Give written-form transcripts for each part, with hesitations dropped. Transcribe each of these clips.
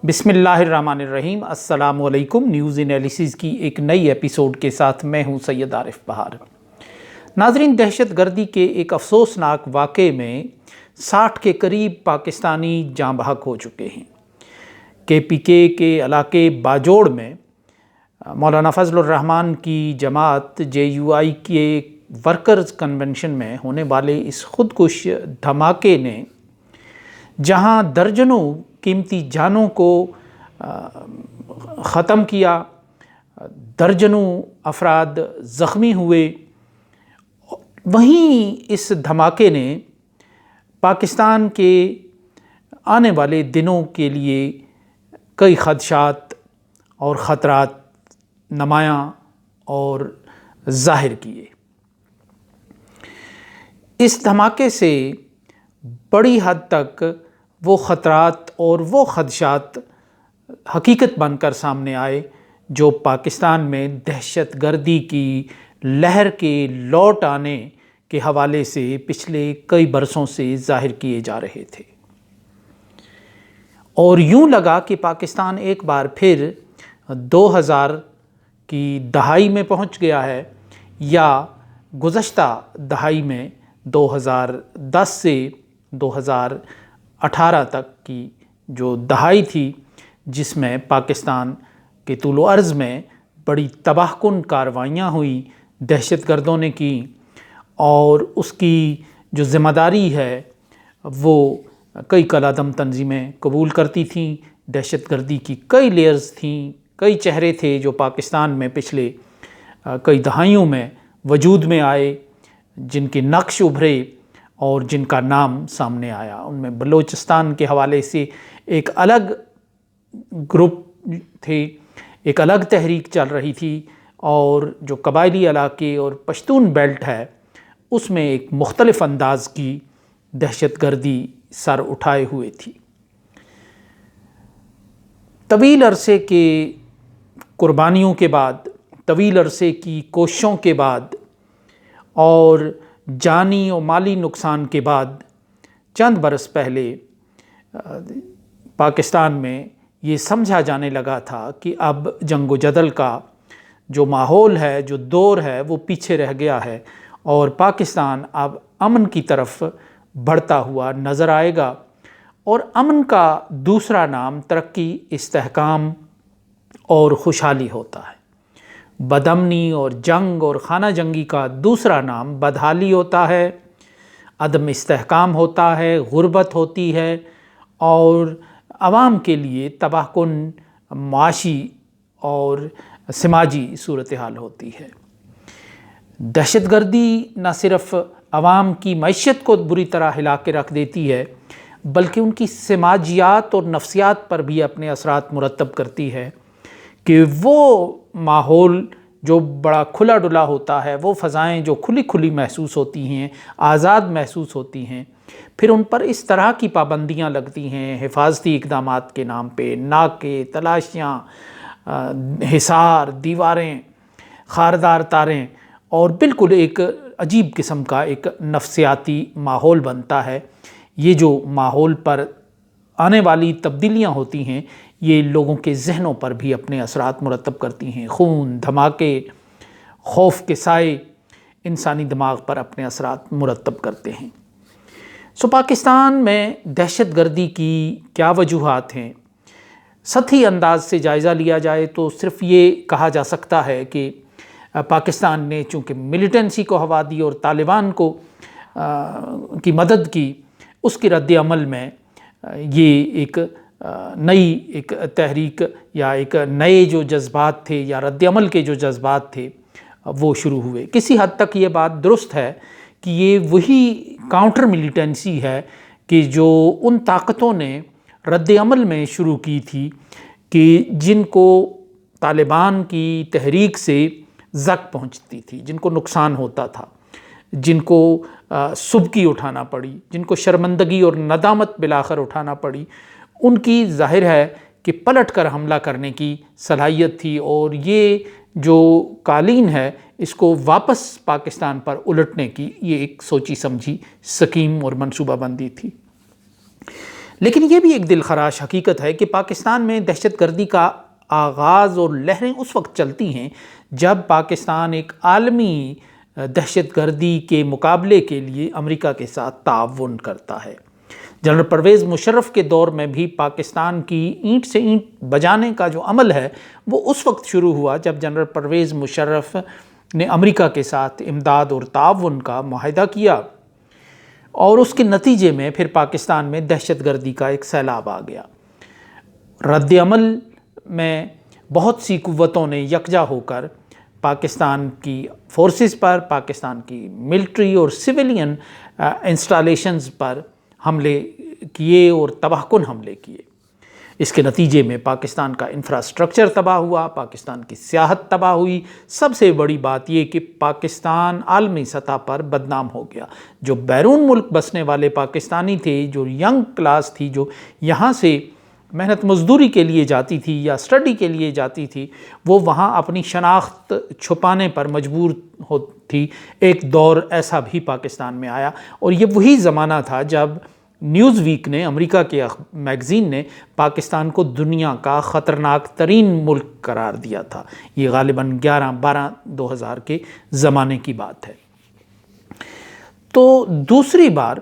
بسم اللہ الرحمن الرحیم۔ السلام علیکم۔ نیوز انالیسز کی ایک نئی ایپیسوڈ کے ساتھ میں ہوں سید عارف بہار۔ ناظرین، دہشت گردی کے ایک افسوسناک واقعے میں 60 کے قریب پاکستانی جاں بحق ہو چکے ہیں۔ KPK کے علاقے باجوڑ میں مولانا فضل الرحمان کی جماعت JUI کے ورکرز کنونشن میں ہونے والے اس خودکش دھماکے نے جہاں درجنوں قیمتی جانوں کو ختم کیا، درجنوں افراد زخمی ہوئے، وہیں اس دھماکے نے پاکستان کے آنے والے دنوں کے لیے کئی خدشات اور خطرات نمایاں اور ظاہر کیے۔ اس دھماکے سے بڑی حد تک وہ خطرات اور وہ خدشات حقیقت بن کر سامنے آئے جو پاکستان میں دہشت گردی کی لہر کے لوٹ آنے کے حوالے سے پچھلے کئی برسوں سے ظاہر کیے جا رہے تھے، اور یوں لگا کہ پاکستان ایک بار پھر 2000 کی دہائی میں پہنچ گیا ہے، یا گزشتہ دہائی میں 2010 سے 2018 تک کی جو دہائی تھی، جس میں پاکستان کے طول و عرض میں بڑی تباہ کن کارروائیاں ہوئیں، دہشت گردوں نے کی، اور اس کی جو ذمہ داری ہے وہ کئی کالعدم تنظیمیں قبول کرتی تھیں۔ دہشت گردی کی کئی لیئرز تھیں، کئی چہرے تھے جو پاکستان میں پچھلے کئی دہائیوں میں وجود میں آئے، جن کے نقش ابھرے اور جن کا نام سامنے آیا۔ ان میں بلوچستان کے حوالے سے ایک الگ گروپ تھے، ایک الگ تحریک چل رہی تھی، اور جو قبائلی علاقے اور پشتون بیلٹ ہے اس میں ایک مختلف انداز کی دہشت گردی سر اٹھائے ہوئے تھی۔ طویل عرصے کے قربانیوں کے بعد، طویل عرصے کی کوششوں کے بعد اور جانی و مالی نقصان کے بعد، چند برس پہلے پاکستان میں یہ سمجھا جانے لگا تھا کہ اب جنگ و جدل کا جو ماحول ہے، جو دور ہے، وہ پیچھے رہ گیا ہے، اور پاکستان اب امن کی طرف بڑھتا ہوا نظر آئے گا، اور امن کا دوسرا نام ترقی، استحکام اور خوشحالی ہوتا ہے۔ بدامنی اور جنگ اور خانہ جنگی کا دوسرا نام بدحالی ہوتا ہے، عدم استحکام ہوتا ہے، غربت ہوتی ہے، اور عوام کے لیے تباہ کن معاشی اور سماجی صورتحال ہوتی ہے۔ دہشت گردی نہ صرف عوام کی معیشت کو بری طرح ہلا کے رکھ دیتی ہے، بلکہ ان کی سماجیات اور نفسیات پر بھی اپنے اثرات مرتب کرتی ہے، کہ وہ ماحول جو بڑا کھلا ڈلا ہوتا ہے، وہ فضائیں جو کھلی کھلی محسوس ہوتی ہیں، آزاد محسوس ہوتی ہیں، پھر ان پر اس طرح کی پابندیاں لگتی ہیں، حفاظتی اقدامات کے نام پہ، ناکے، تلاشیاں، حصار، دیواریں، خاردار تاریں، اور بالکل ایک عجیب قسم کا ایک نفسیاتی ماحول بنتا ہے۔ یہ جو ماحول پر آنے والی تبدیلیاں ہوتی ہیں، یہ لوگوں کے ذہنوں پر بھی اپنے اثرات مرتب کرتی ہیں۔ خون، دھماکے، خوف کے سائے انسانی دماغ پر اپنے اثرات مرتب کرتے ہیں۔ پاکستان میں دہشت گردی کی کیا وجوہات ہیں؟ سطحی انداز سے جائزہ لیا جائے تو صرف یہ کہا جا سکتا ہے کہ پاکستان نے چونکہ ملیٹنسی کو ہوا دی اور طالبان کو کی مدد کی، اس کے رد عمل میں یہ ایک نئی ایک تحریک یا ایک نئے جو جذبات تھے یا رد عمل کے جو جذبات تھے وہ شروع ہوئے۔ کسی حد تک یہ بات درست ہے کہ یہ وہی کاؤنٹر ملیٹنسی ہے کہ جو ان طاقتوں نے رد عمل میں شروع کی تھی، کہ جن کو طالبان کی تحریک سے زک پہنچتی تھی، جن کو نقصان ہوتا تھا، جن کو سبکی اٹھانا پڑی، جن کو شرمندگی اور ندامت بالآخر اٹھانا پڑی، ان کی ظاہر ہے کہ پلٹ کر حملہ کرنے کی صلاحیت تھی، اور یہ جو قالین ہے اس کو واپس پاکستان پر الٹنے کی یہ ایک سوچی سمجھی سکیم اور منصوبہ بندی تھی۔ لیکن یہ بھی ایک دلخراش حقیقت ہے کہ پاکستان میں دہشت گردی کا آغاز اور لہریں اس وقت چلتی ہیں جب پاکستان ایک عالمی دہشت گردی کے مقابلے کے لیے امریکہ کے ساتھ تعاون کرتا ہے۔ جنرل پرویز مشرف کے دور میں بھی پاکستان کی اینٹ سے اینٹ بجانے کا جو عمل ہے وہ اس وقت شروع ہوا جب جنرل پرویز مشرف نے امریکہ کے ساتھ امداد اور تعاون کا معاہدہ کیا، اور اس کے نتیجے میں پھر پاکستان میں دہشت گردی کا ایک سیلاب آ گیا۔ رد عمل میں بہت سی قوتوں نے یکجا ہو کر پاکستان کی فورسز پر، پاکستان کی ملٹری اور سویلین انسٹالیشنز پر حملے کیے اور تباہ کن حملے کیے۔ اس کے نتیجے میں پاکستان کا انفراسٹرکچر تباہ ہوا، پاکستان کی سیاحت تباہ ہوئی۔ سب سے بڑی بات یہ کہ پاکستان عالمی سطح پر بدنام ہو گیا۔ جو بیرون ملک بسنے والے پاکستانی تھے، جو ینگ کلاس تھی، جو یہاں سے محنت مزدوری کے لیے جاتی تھی یا اسٹڈی کے لیے جاتی تھی، وہ وہاں اپنی شناخت چھپانے پر مجبور تھی۔ ایک دور ایسا بھی پاکستان میں آیا، اور یہ وہی زمانہ تھا جب نیوز ویک نے، امریکہ کے میگزین نے، پاکستان کو دنیا کا خطرناک ترین ملک قرار دیا تھا۔ یہ غالباً 11/12/2000 کے زمانے کی بات ہے۔ تو دوسری بار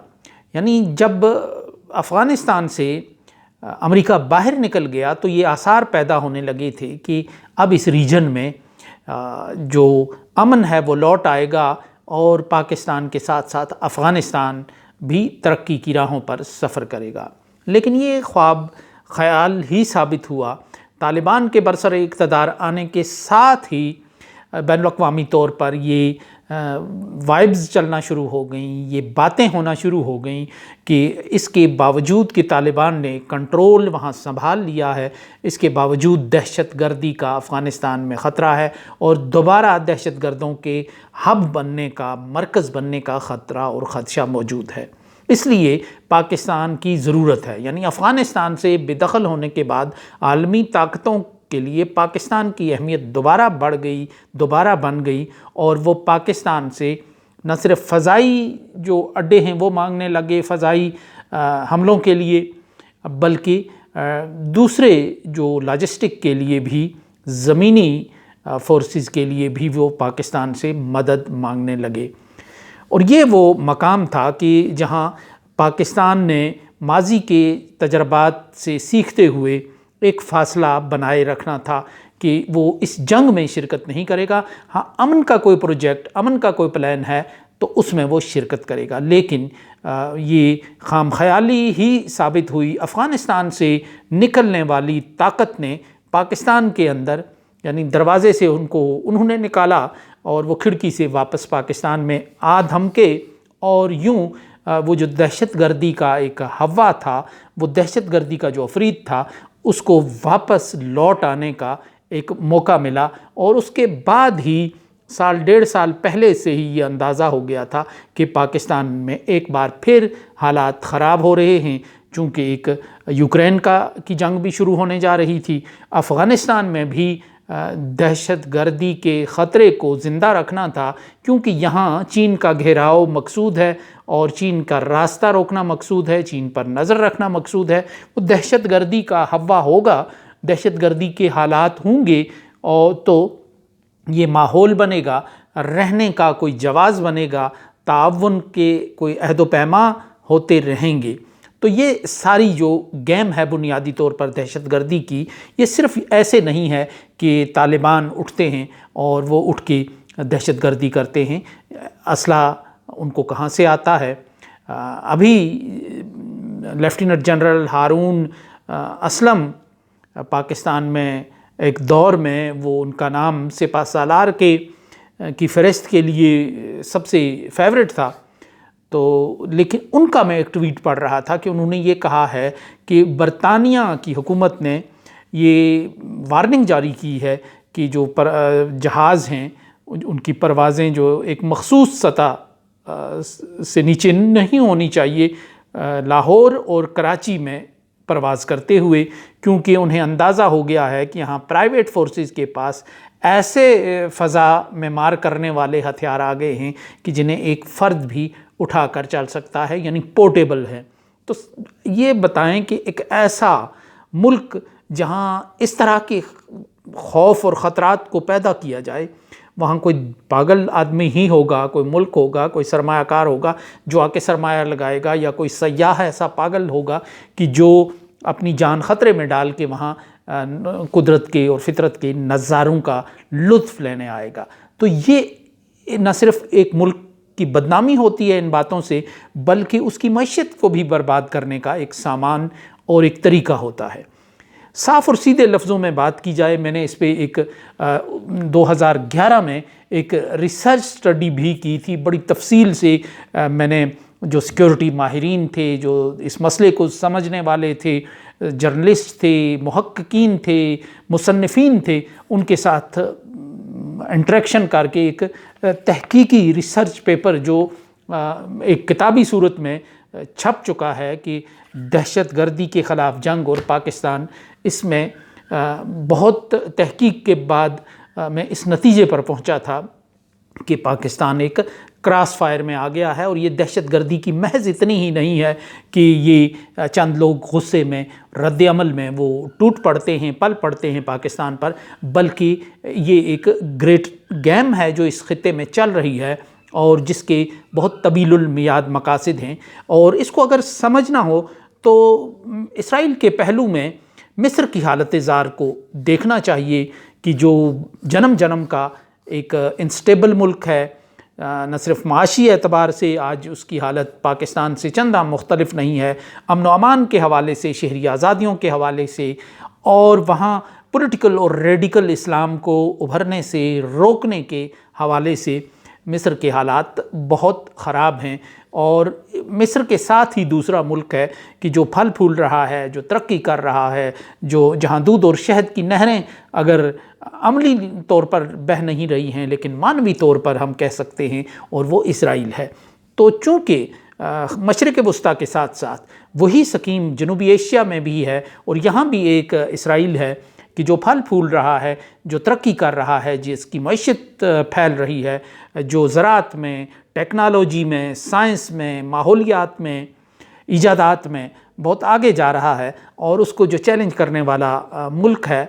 یعنی جب افغانستان سے امریکہ باہر نکل گیا تو یہ آثار پیدا ہونے لگے تھے کہ اب اس ریجن میں جو امن ہے وہ لوٹ آئے گا، اور پاکستان کے ساتھ ساتھ افغانستان بھی ترقی کی راہوں پر سفر کرے گا۔ لیکن یہ خواب خیال ہی ثابت ہوا۔ طالبان کے برسر اقتدار آنے کے ساتھ ہی بین الاقوامی طور پر یہ وائبز چلنا شروع ہو گئیں، یہ باتیں ہونا شروع ہو گئیں کہ اس کے باوجود کہ طالبان نے کنٹرول وہاں سنبھال لیا ہے، اس کے باوجود دہشت گردی کا افغانستان میں خطرہ ہے، اور دوبارہ دہشت گردوں کے ہب بننے کا، مرکز بننے کا خطرہ اور خدشہ موجود ہے۔ اس لیے پاکستان کی ضرورت ہے، یعنی افغانستان سے بے دخل ہونے کے بعد عالمی طاقتوں کے لیے پاکستان کی اہمیت دوبارہ بڑھ گئی، دوبارہ بن گئی، اور وہ پاکستان سے نہ صرف فضائی جو اڈے ہیں وہ مانگنے لگے فضائی حملوں کے لیے، بلکہ دوسرے جو لاجسٹک کے لیے بھی، زمینی فورسز کے لیے بھی وہ پاکستان سے مدد مانگنے لگے۔ اور یہ وہ مقام تھا کہ جہاں پاکستان نے ماضی کے تجربات سے سیکھتے ہوئے ایک فاصلہ بنائے رکھنا تھا کہ وہ اس جنگ میں شرکت نہیں کرے گا۔ ہاں، امن کا کوئی پروجیکٹ، امن کا کوئی پلان ہے تو اس میں وہ شرکت کرے گا، لیکن یہ خام خیالی ہی ثابت ہوئی۔ افغانستان سے نکلنے والی طاقت نے پاکستان کے اندر، یعنی دروازے سے انہوں نے نکالا، اور وہ کھڑکی سے واپس پاکستان میں آ دھمکے، اور یوں وہ جو دہشت گردی کا ایک ہوا تھا، وہ دہشت گردی کا جو عفریت تھا، اس کو واپس لوٹ آنے کا ایک موقع ملا۔ اور اس کے بعد ہی سال 1.5 پہلے سے ہی یہ اندازہ ہو گیا تھا کہ پاکستان میں ایک بار پھر حالات خراب ہو رہے ہیں، چونکہ ایک یوکرین کی جنگ بھی شروع ہونے جا رہی تھی۔ افغانستان میں بھی دہشت گردی کے خطرے کو زندہ رکھنا تھا، کیونکہ یہاں چین کا گھیراؤ مقصود ہے، اور چین کا راستہ روکنا مقصود ہے، چین پر نظر رکھنا مقصود ہے۔ وہ دہشت گردی کا ہوا ہوگا، دہشت گردی کے حالات ہوں گے، اور تو یہ ماحول بنے گا، رہنے کا کوئی جواز بنے گا، تعاون کے کوئی عہد و پیما ہوتے رہیں گے۔ تو یہ ساری جو گیم ہے بنیادی طور پر دہشت گردی کی، یہ صرف ایسے نہیں ہے کہ طالبان اٹھتے ہیں اور وہ اٹھ کے دہشت گردی کرتے ہیں۔ اسلحہ ان کو کہاں سے آتا ہے؟ ابھی لیفٹیننٹ جنرل ہارون اسلم پاکستان میں ایک دور میں وہ ان کا نام سپہ سالار کی فہرست کے لیے سب سے فیورٹ تھا، تو لیکن ان کا میں ایک ٹویٹ پڑھ رہا تھا کہ انہوں نے یہ کہا ہے کہ برطانیہ کی حکومت نے یہ وارننگ جاری کی ہے کہ جو جہاز ہیں ان کی پروازیں جو ایک مخصوص سطح سے نیچے نہیں ہونی چاہیے لاہور اور کراچی میں پرواز کرتے ہوئے، کیونکہ انہیں اندازہ ہو گیا ہے کہ یہاں پرائیویٹ فورسز کے پاس ایسے فضا میں مار کرنے والے ہتھیار آ گئے ہیں کہ جنہیں ایک فرد بھی اٹھا کر چل سکتا ہے، یعنی پورٹیبل ہے۔ تو یہ بتائیں کہ ایک ایسا ملک جہاں اس طرح کے خوف اور خطرات کو پیدا کیا جائے، وہاں کوئی پاگل آدمی ہی ہوگا، کوئی ملک ہوگا، کوئی سرمایہ کار ہوگا جو آ کے سرمایہ لگائے گا، یا کوئی سیاح ایسا پاگل ہوگا کہ جو اپنی جان خطرے میں ڈال کے وہاں قدرت کے اور فطرت کے نظاروں کا لطف لینے آئے گا۔ تو یہ نہ صرف ایک ملک کی بدنامی ہوتی ہے ان باتوں سے، بلکہ اس کی معیشت کو بھی برباد کرنے کا ایک سامان اور ایک طریقہ ہوتا ہے۔ صاف اور سیدھے لفظوں میں بات کی جائے، میں نے اس پہ ایک 2011 میں ایک ریسرچ سٹڈی بھی کی تھی، بڑی تفصیل سے میں نے جو سیکیورٹی ماہرین تھے، جو اس مسئلے کو سمجھنے والے تھے، جرنلسٹ تھے، محققین تھے، مصنفین تھے، ان کے ساتھ انٹریکشن کر کے ایک تحقیقی ریسرچ پیپر جو ایک کتابی صورت میں چھپ چکا ہے کہ دہشت گردی کے خلاف جنگ اور پاکستان، اس میں بہت تحقیق کے بعد میں اس نتیجے پر پہنچا تھا کہ پاکستان ایک کراس فائر میں آ گیا ہے، اور یہ دہشت گردی کی محض اتنی ہی نہیں ہے کہ یہ چند لوگ غصے میں رد عمل میں وہ ٹوٹ پڑتے ہیں، پل پڑتے ہیں پاکستان پر، بلکہ یہ ایک گریٹ گیم ہے جو اس خطے میں چل رہی ہے اور جس کے بہت طویل المیعاد مقاصد ہیں۔ اور اس کو اگر سمجھنا ہو تو اسرائیل کے پہلو میں مصر کی حالت زار کو دیکھنا چاہیے کہ جو جنم جنم کا ایک انسٹیبل ملک ہے، نہ صرف معاشی اعتبار سے آج اس کی حالت پاکستان سے چنداں مختلف نہیں ہے، امن و امان کے حوالے سے، شہری آزادیوں کے حوالے سے، اور وہاں پولیٹیکل اور ریڈیکل اسلام کو ابھرنے سے روکنے کے حوالے سے مصر کے حالات بہت خراب ہیں۔ اور مصر کے ساتھ ہی دوسرا ملک ہے کہ جو پھل پھول رہا ہے، جو ترقی کر رہا ہے، جو جہاں دودھ اور شہد کی نہریں اگر عملی طور پر بہہ نہیں رہی ہیں لیکن معنوی طور پر ہم کہہ سکتے ہیں، اور وہ اسرائیل ہے۔ تو چونکہ مشرق وسطیٰ کے ساتھ ساتھ وہی سکیم جنوبی ایشیا میں بھی ہے، اور یہاں بھی ایک اسرائیل ہے کہ جو پھل پھول رہا ہے، جو ترقی کر رہا ہے، جس کی معیشت پھیل رہی ہے، جو زراعت میں، ٹیکنالوجی میں، سائنس میں، ماحولیات میں، ایجادات میں بہت آگے جا رہا ہے، اور اس کو جو چیلنج کرنے والا ملک ہے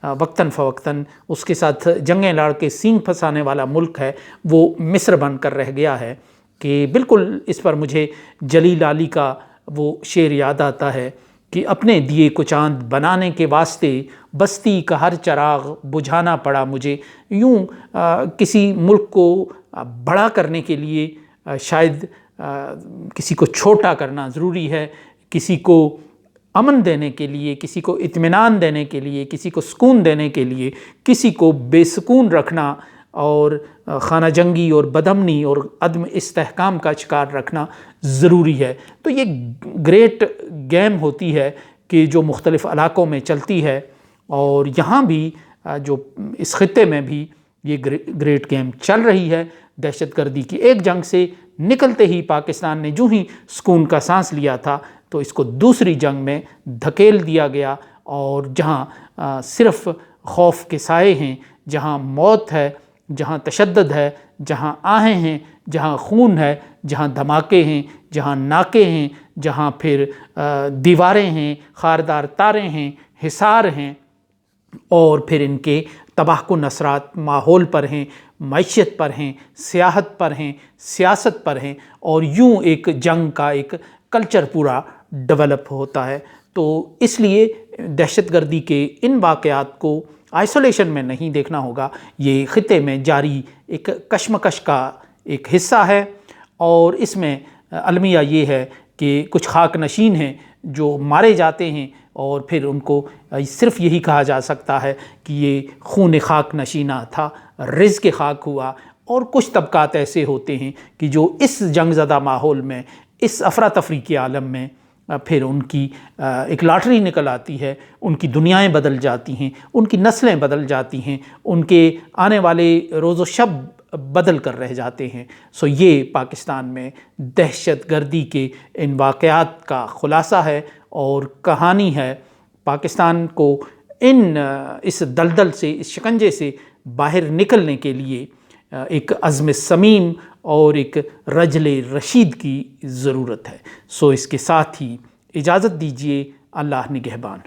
وقتاً فوقتاً، اس کے ساتھ جنگیں لڑ کے سینگ پھنسانے والا ملک ہے، وہ مصر بن کر رہ گیا ہے۔ کہ بالکل اس پر مجھے جلیل علی کا وہ شعر یاد آتا ہے کہ اپنے دیے کو چاند بنانے کے واسطے بستی کا ہر چراغ بجھانا پڑا مجھے۔ یوں کسی ملک کو بڑا کرنے کے لیے شاید کسی کو چھوٹا کرنا ضروری ہے، کسی کو امن دینے کے لیے، کسی کو اطمینان دینے کے لیے، کسی کو سکون دینے کے لیے، کسی کو بے سکون رکھنا اور خانہ جنگی اور بدامنی اور عدم استحکام کا شکار رکھنا ضروری ہے۔ تو یہ گریٹ گیم ہوتی ہے کہ جو مختلف علاقوں میں چلتی ہے، اور یہاں بھی جو اس خطے میں بھی یہ گریٹ گیم چل رہی ہے۔ دہشت گردی کی ایک جنگ سے نکلتے ہی پاکستان نے جو ہی سکون کا سانس لیا تھا، تو اس کو دوسری جنگ میں دھکیل دیا گیا، اور جہاں صرف خوف کے سائے ہیں، جہاں موت ہے، جہاں تشدد ہے، جہاں آہیں ہیں، جہاں خون ہے، جہاں دھماکے ہیں، جہاں ناکے ہیں، جہاں پھر دیواریں ہیں، خاردار تاریں ہیں، حصار ہیں، اور پھر ان کے تباہ کن اثرات ماحول پر ہیں، معیشت پر ہیں، سیاحت پر ہیں، سیاست پر ہیں، اور یوں ایک جنگ کا ایک کلچر پورا ڈیولپ ہوتا ہے۔ تو اس لیے دہشت گردی کے ان واقعات کو آئسولیشن میں نہیں دیکھنا ہوگا، یہ خطے میں جاری ایک کشمکش کا ایک حصہ ہے، اور اس میں المیہ یہ ہے کہ کچھ خاک نشین ہیں جو مارے جاتے ہیں، اور پھر ان کو صرف یہی کہا جا سکتا ہے کہ یہ خون خاک نشینہ تھا، رزق خاک ہوا۔ اور کچھ طبقات ایسے ہوتے ہیں کہ جو اس جنگ زدہ ماحول میں، اس افراتفری کے عالم میں پھر ان کی ایک لاٹری نکل آتی ہے، ان کی دنیایں بدل جاتی ہیں، ان کی نسلیں بدل جاتی ہیں، ان کے آنے والے روز و شب بدل کر رہ جاتے ہیں۔ سو یہ پاکستان میں دہشت گردی کے ان واقعات کا خلاصہ ہے اور کہانی ہے۔ پاکستان کو اس دلدل سے، اس شکنجے سے باہر نکلنے کے لیے ایک عزم صمیم اور ایک رجل رشید کی ضرورت ہے۔ سو اس کے ساتھ ہی اجازت دیجیے، اللہ نگہبان۔